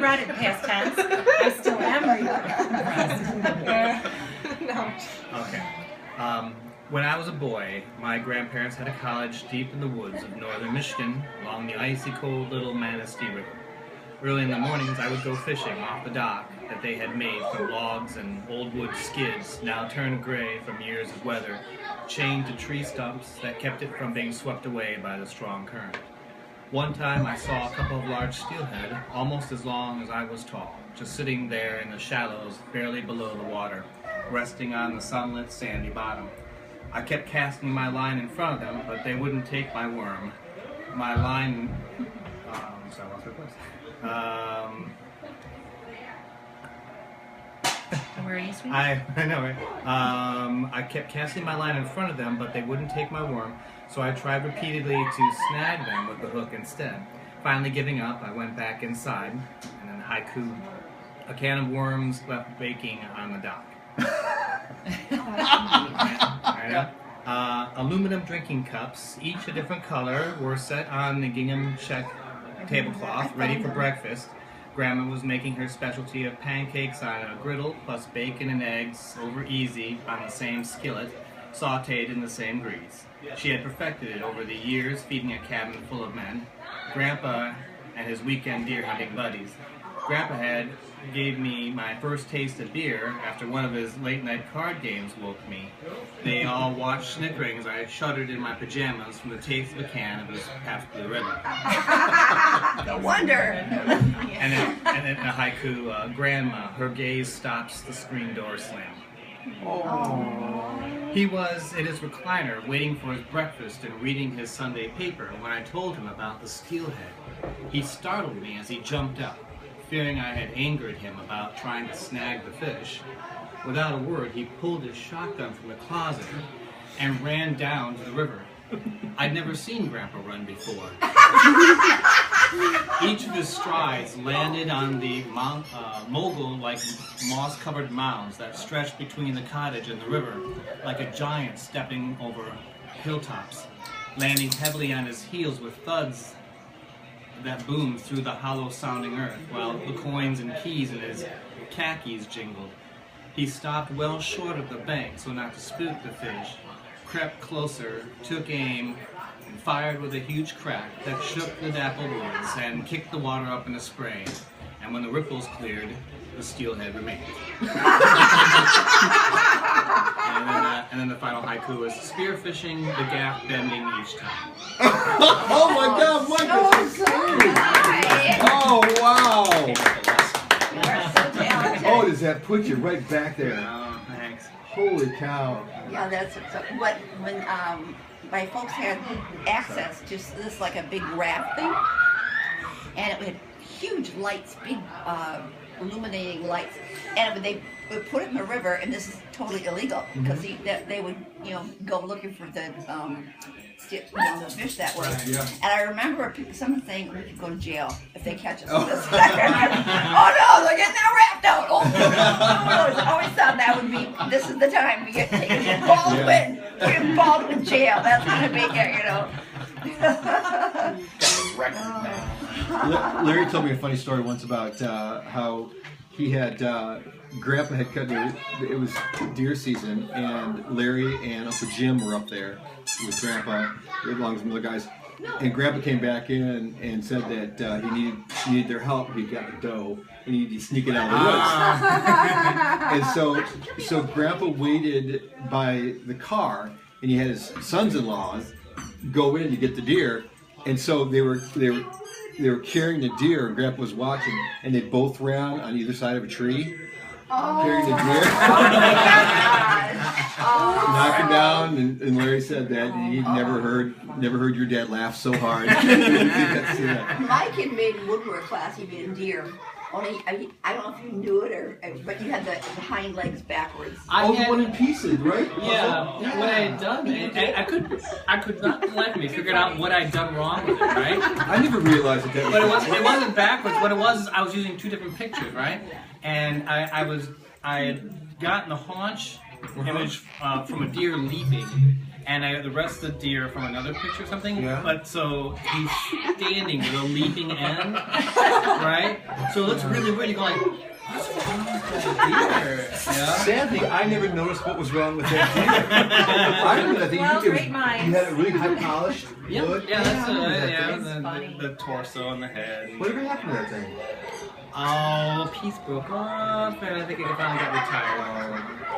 read it past tense. I still am reading. No. Okay. When I was a boy, my grandparents had a cottage deep in the woods of northern Michigan along the icy cold Little Manistee River. Early in the mornings, I would go fishing off the dock that they had made from logs and old wood skids, now turned gray from years of weather, chained to tree stumps that kept it from being swept away by the strong current. One time I saw a couple of large steelhead, almost as long as I was tall, just sitting there in the shallows barely below the water, resting on the sunlit sandy bottom. I kept casting my line in front of them, but they wouldn't take my worm. My line... sorry, what's my question? Where are you, sweetie? I know, right? I kept casting my line in front of them, but they wouldn't take my worm, so I tried repeatedly to snag them with the hook instead. Finally giving up, I went back inside, and then haiku, a can of worms left baking on the dock. Aluminum drinking cups, each a different color, were set on the gingham check tablecloth, ready for breakfast. Grandma was making her specialty of pancakes on a griddle, plus bacon and eggs over easy on the same skillet, sautéed in the same grease. She had perfected it over the years, feeding a cabin full of men. Grandpa and his weekend deer hunting buddies. Grandpa gave me my first taste of beer after one of his late-night card games woke me. They all watched snickering as I shuddered in my pajamas from the taste of a can of his Pabst Blue Ribbon. No wonder. And then a haiku, Grandma, her gaze stops the screen door slam. Oh. He was in his recliner waiting for his breakfast and reading his Sunday paper when I told him about the steelhead. He startled me as he jumped up, fearing I had angered him about trying to snag the fish. Without a word, he pulled his shotgun from the closet and ran down to the river. I'd never seen Grandpa run before. Each of his strides landed on the mogul-like moss-covered mounds that stretched between the cottage and the river, like a giant stepping over hilltops, landing heavily on his heels with thuds that boomed through the hollow-sounding earth, while the coins and keys in his khakis jingled. He stopped well short of the bank so not to spook the fish, crept closer, took aim, and fired with a huge crack that shook the dappled woods and kicked the water up in a spray. And when the ripples cleared, the steelhead remained. And then the final haiku was spearfishing, the gaff bending each time. Oh my God, Mike, that's so Nice. Oh wow! You are so talented. Oh, does that put you right back there? Oh, thanks. Holy cow! Yeah, that's so. What when my folks had access to this like a big raft thing, and it had huge lights, big illuminating lights, and when they would put it in the river, and this is totally illegal because they would go looking for the the fish that way. Yeah. And I remember someone saying we could go to jail if they catch us with this. Oh no, they're getting that raft out. Oh, I always thought that would be, this is the time we get taken to Baldwin. We're in Baldwin jail. That's gonna be it, Larry told me a funny story once about how he had Grandpa had cut. It was deer season, and Larry and Uncle Jim were up there with Grandpa, along with some other guys. And Grandpa came back in and said that he needed their help. He got the doe, and he needed to sneak it out of the woods. And so Grandpa waited by the car, and he had his sons-in-laws go in to get the deer. And so they were carrying the deer, and Grandpa was watching, and they both ran on either side of a tree, carrying the deer. Knock him down, and Larry said that he'd never heard your dad laugh so hard. My kid made woodwork class. He made a deer. Only I don't know if you knew it but you had the hind legs backwards. The one in pieces, right? Yeah, what I had done, I could not collectively figure out what I'd done wrong with it, right? I never realized that. But it wasn't backwards. What it was is I was using two different pictures, right? And I had gotten the haunch image from a deer leaping, and I got the rest of the deer from another picture or something. Yeah. But so he's standing with a leaping end, right? So it looks really weird. You go like, what's wrong with that deer? Yeah. Sadly, I never noticed what was wrong with that deer. I remember that thing. Well, it was- great minds. You had it really high polished wood. Yeah, that's I remember it. that Yeah, thing. the torso and the head. Whatever happened to that thing? Oh, a piece broke off, and I think it finally got retired.